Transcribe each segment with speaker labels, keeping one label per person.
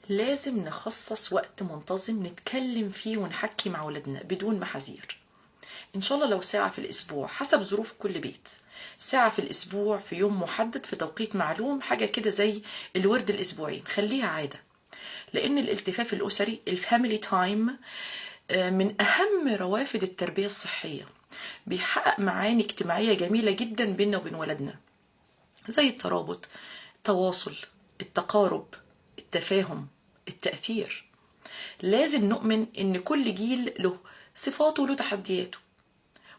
Speaker 1: لازم نخصص وقت منتظم نتكلم فيه ونحكي مع ولادنا بدون محاذير. ان شاء الله لو ساعة في الاسبوع حسب ظروف كل بيت، ساعة في الاسبوع في يوم محدد في توقيت معلوم، حاجة كده زي الورد الاسبوعي، خليها عادة. لان الالتفاف الاسري الفاميلي تايم من اهم روافد التربية الصحية، بيحقق معاني اجتماعية جميلة جدا بيننا وبين ولادنا، زي الترابط، التواصل، التقارب، التفاهم، التأثير. لازم نؤمن ان كل جيل له صفاته وله تحدياته،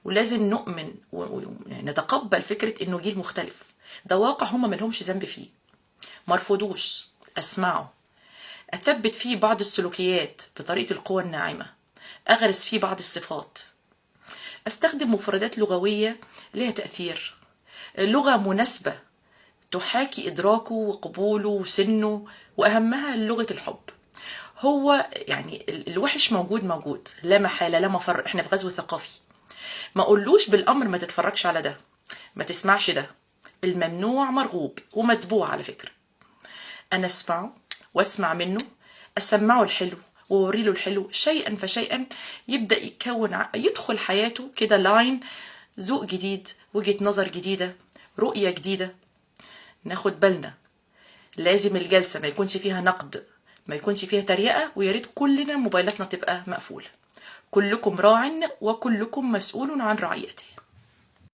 Speaker 1: ولازم نؤمن ونتقبل فكرة انه جيل مختلف، ده واقع هما ملهمش ذنب فيه. مرفضوش، اسمعه، اثبت فيه بعض السلوكيات بطريقة القوى الناعمة، اغرس فيه بعض الصفات، استخدم مفردات لغوية لها تأثير، لغة مناسبة تحاكي إدراكه وقبوله وسنه، وأهمها لغة الحب. هو يعني الوحش موجود لا محالة لا مفر، احنا في غزو ثقافي. ما قولوش بالأمر ما تتفرجش على ده، ما تسمعش ده، الممنوع مرغوب ومتبوع على فكرة. أنا أسمعه وأسمع منه، أسمعه الحلو ووريله الحلو، شيئا فشيئا يبدأ يدخل حياته كده لاين، ذوق جديد، وجهة نظر جديدة، رؤية جديدة. ناخد بالنا، لازم الجلسة ما يكونش فيها نقد، ما يكونش فيها تريقة، وياريت كلنا موبايلاتنا تبقى مقفولة. كلكم راع وكلكم مسؤول عن رعيته.